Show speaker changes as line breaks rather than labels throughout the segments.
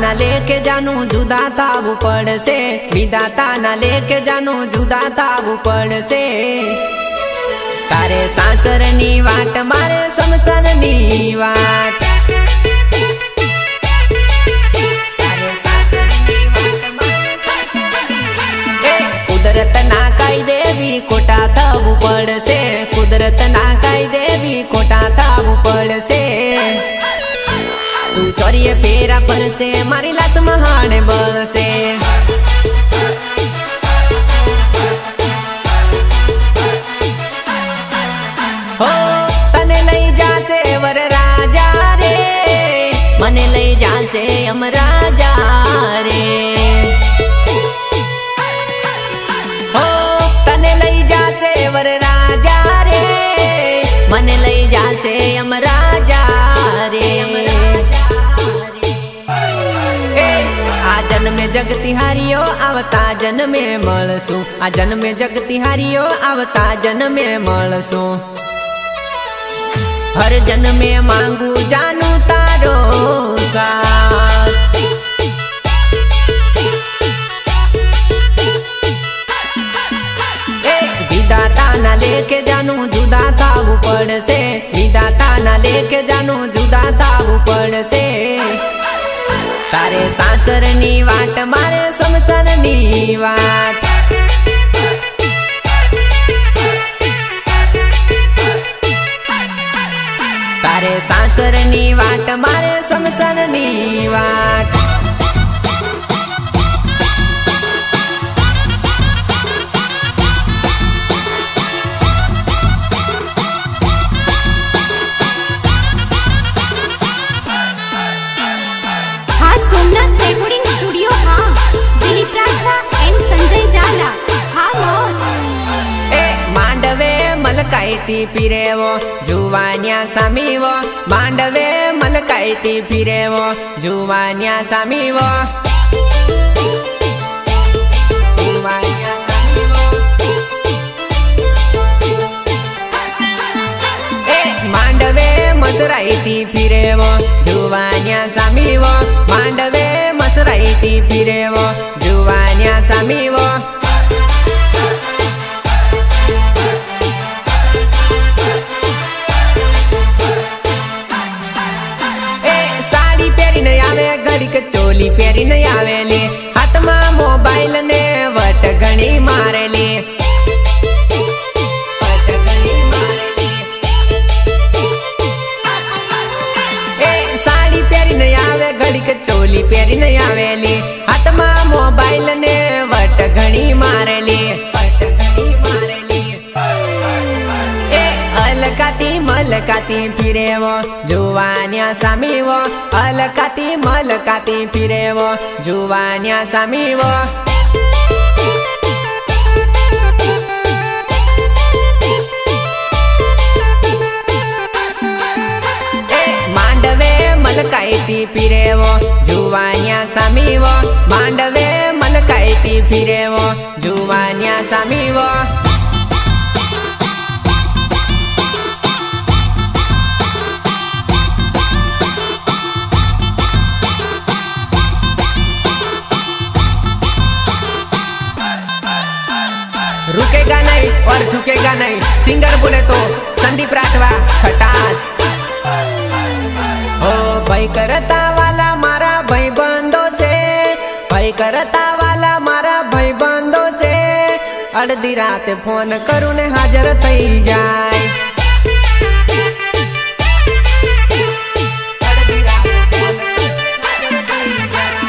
ना लेके जानू जुदा थावू पड़से, विधाता ना लेके जानू जुदा थावू पड़से। तारे सासरनी वाट मारे समसननी वाट, कुदरत ना काई देवी कोटा थावू पड़से, कुदरत ना काई देवी कोटा थावू पड़से। तू चोरिये फेरा परसे मारी लाश महाने बळसे। हो तने लई जासे वर राजा रे, मने लई जासे यम राजा रे। हो तने लई जासे वर राजा रे, मने लई जासे यम राजा रे। आ जन्मे जगती हारियो आवता जन्मे मळसू, आ जन्मे जगती हारियो आवता जन्मे मळसू। हर जन्मे मांगू जानू तारो साथ, विधाता ना लेके जानू जुदा थावू पड़से, विधाता ना लेके जानू जुदा थावू पड़से। तारे सासरनी वाट मारे समसननी वाट, तारे सासरनी वाट मारे समसननी वाट।
सोमनाथ रेकॉर्डिंग स्टुडिओ हा दिलीप राठवा एंड संजय जाला हा मोज।
ए मांडवे मलकायती फिरेवो जुवान्या सामीवो, मांडवे मलकायती फिरेवो जुवान्या सामीवो। मांडवे मसरायती फिरेवो जुवान्या सामीवो, मांडवे मसरायती फिरेवो जुवान्या सामीवो। ए साड़ी पेरी न आवे घड़ीक चोली पेरी न आवेली, हाथमा मोबाइल ने वट घणी मारेली। घड़ीक चोली पेरी न आवेली, हाथमा मोबाइल ने वट घणी मारेली, वट घणी मारेली। ए अलकाती मलकाती फिरेवो जुवान्या सामीवो, अलकाती मलकाती फिरेवो जुवान्या सामीवो। मलकायती फिरेवो जुवान्या सामीवो, मांडवे मलकायती फिरेवो जुवान्या सामीवो। रुकेगा नहीं और झुकेगा नहीं, सिंगर बोले तो संदीप राठवा खटास। हो भाई करता वाला मारा भाई बंदो से, भाई करता वाला मारा भाई बंदो से। अर्धी रात फोन करू ने हाजर थई जाए,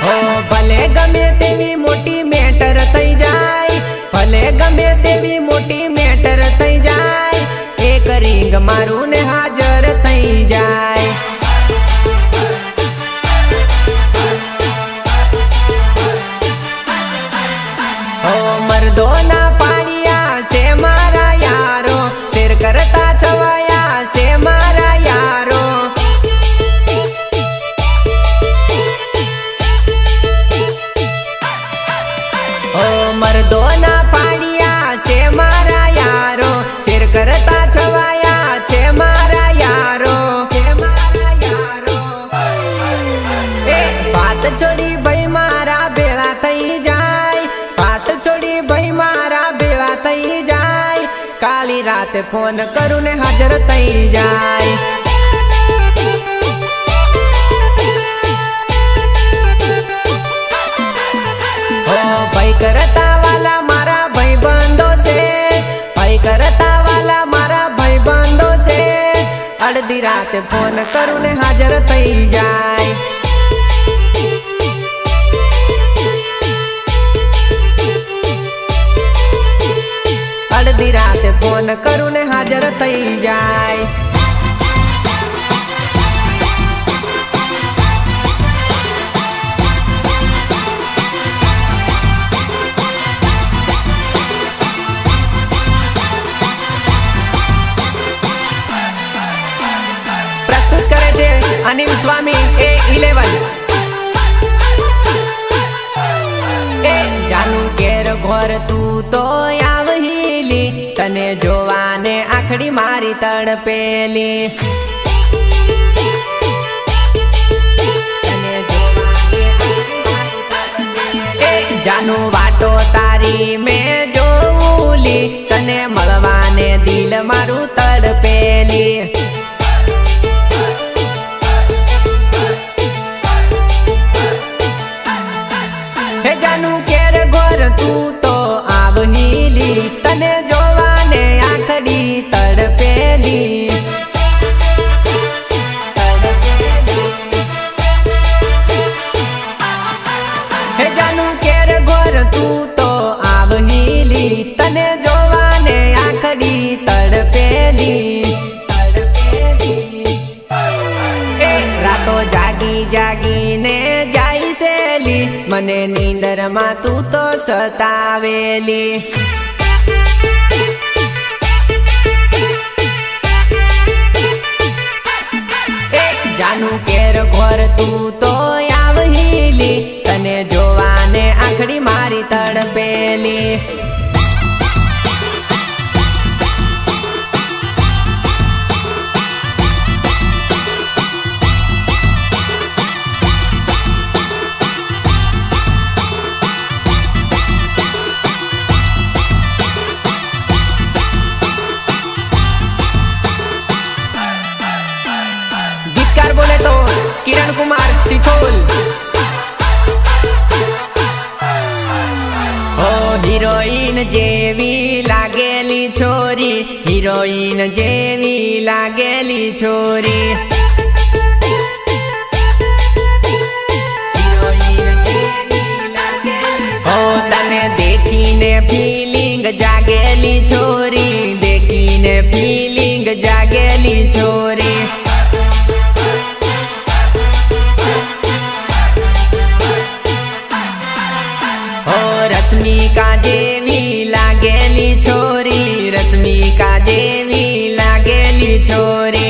हो भले गमे तेवी मोटी मेटर थई जाए, भले गमे तेवी मोटी मेटर थई जाए। एक रिंग मारू ने हाजर थई जाए। मर्दों ना पाड़िया से मारा यारो, शेर कर આધી રાતે ફોન કરું ને હાજર થઈ જાય. ઓ ભાઈ કરતા વાલા મારા ભાઈ બંધો છે, ભાઈ કરતા વાલા મારા ભાઈ બંધો છે. અડધી રાતે ફોન કરું ને હાજર થઈ જાય. અડધી રાતે ફોન કરું ને હાજર થઈ જાય. પ્રસ્તુત કરે છે અનિલ સ્વામી A11. એ જાનું કેર ઘોર તું તો આવહીલી, તને જોવાને આખડી મારી તડપેલી. એ જાનું વાટો તારી મેં જોઉલી, તને મળવાને દિલ મારું તડપેલી. હે જાનું કેર ઘોર તું તો આવહીલી, તને જોવાને આખડી તડપેલી. હે જાનું કેર ઘોર તું તો આવહીલી, તને જોવાને આખડી તડપેલી. એ રાતો જાગી જાગીને જાય સેલી, મને નીંદરમાં તું તો સતાવેલી. એ જાનું કેર ઘોર તું તો આવહીલી, તને જોવાને આખડી મારી તડપેલી. गीतकार बोले तो किरण कुमार सिखोल. ओ हीरोइन जेवी लागेली छोरी, हीरोइन जेवी लागेली छोरी. ओ तने देखीने फीलिंग जागेली छोरी, देखीने फीलिंग जागेली छोरी. रश्मिका जेवी लागेली छोरी, रश्मिका जेवी लागेली छोरी.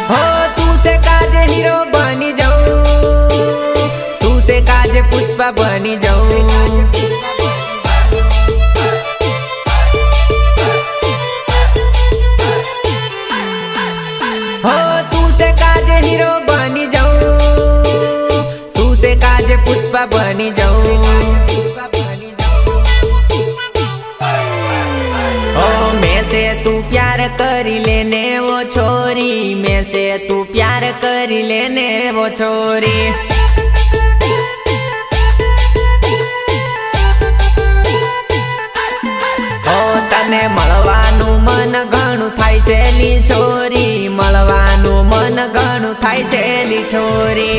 हो तू से काजे हीरो बनी जाऊं, तू से काजे पुष्पा बनी जाऊं. हो तू से काजे हीरो बनी जाऊं, तू से काजे पुष्पा बनी जाऊं. ओ मैं से तू प्यार करी लेने वो छोरी, मैं से तू प्यार करी लेने वो छोरी. ओ तने મળવાનું મન ઘણું થાય છેલી છોરી, મળવાનું મન ઘણું થાય છેલી છોરી.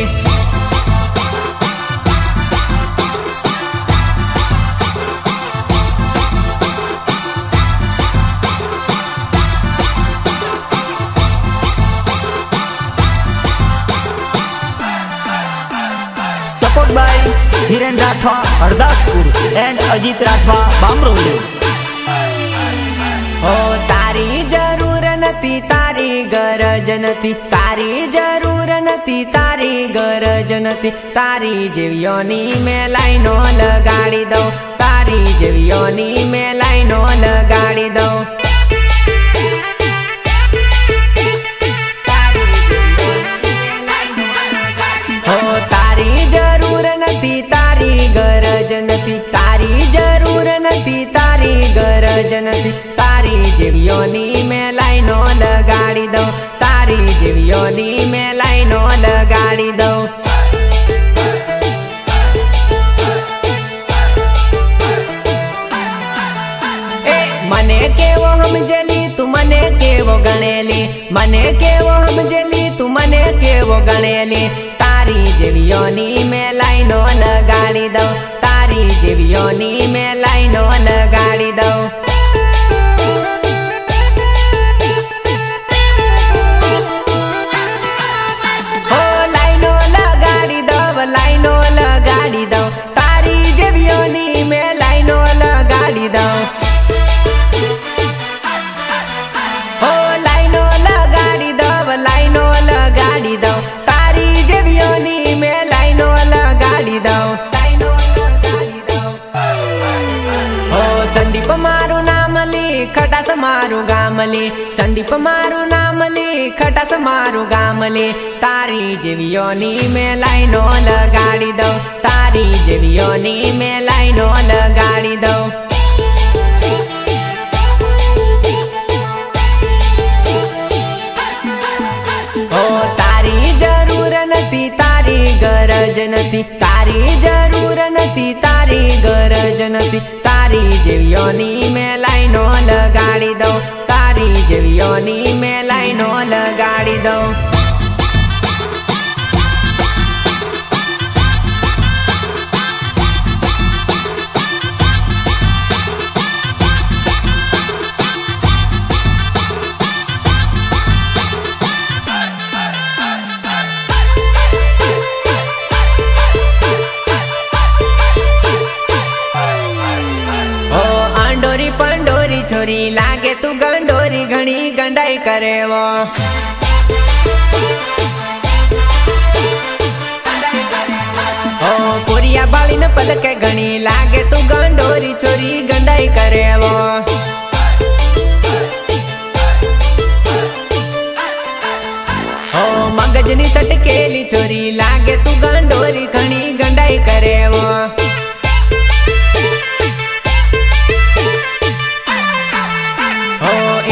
Support by Hiren Rathwa Hardaspur and Ajit Rathwa Bamroli.
ओ तारी जरूर नथी, तारी गरज नथी, तारी जरूर नथी, तारी गरज नथी. तारी जेवियोनी में लाइनो लगाड़ी दो, तारी जेवियोनी में लाइनो लगाड़ी दो. हो तारी जरूर नथी, तारी તારી ગરજ નથી, તારી જરૂર નથી, તારી ગરજ નથી. તારી જેવીઓની મેં લાઈનો લગાડી દઉં, તારી જેવીઓની મેં લાઈનો લગાડી દઉં. મને કેવો સમજેલી તું મને કેવો ગણેલી, મને કેવો સમજેલી તું મને કેવો ગણેલી. તારી જેવીઓની મેં લાઈનો લગાડી દઉં, તારી જેવીઓની મેં લાઈનો લગાડી દઉં. હો લાઈનો લગાડી દઉં, લાઈનો લગાડી દઉં, તારી જેવીઓની મેં લાઈનો લગાડી દઉં. હો લાઈનો લગાડી દઉં, લાઈનો લગાડી દઉં, તારી જેવીઓની મેં લાઈનો લગાડી દઉં, લાઈનો લગાડી દઉં. હો સંદીપ મારું નામ લી, ખટાસ મારું ગામ લી, સંદીપ મારું નામ લી, ખટાસ મારું ગામ લી. તારી જેવીઓની મેં લાઈનો લગાડી દઉં, તારી જેવીઓની મેં લાઈનો લગાડી દઉં. તારી જરૂર નથી, તારી ગરજ નથી, તારી જરૂર નથી, તારી ગરજ નથી. તારી જેવીઓની મેં લાઈનો લગાડી દઉં, તારી જેવીઓની મેં લાઈનો લગાડી દઉં. पंडोरी छोरी लागे तू गंडोरी घणी गंडाई करे वो. ओ पोरिया बाली न पलके घणी लागे तू गंडोरी छोरी गंडाई करे वो. ओ मगजनी सटकेली छोरी लागे तू गंडोरी घणी गंडाई करे वो.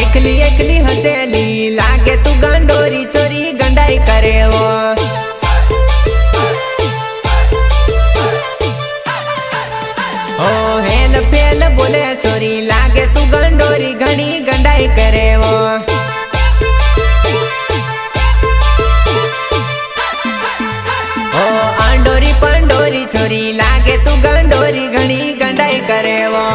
एकली एकली हसेली लागे तू गंडोरी छोरी गंडाई करे वो. ओ हेल फेल बोले छोरी लागे तू गंडोरी घणी गंडाई करे वो. ओ आंडोरी पंडोरी छोरी लागे तू गंडोरी घणी गंडाई करे वो.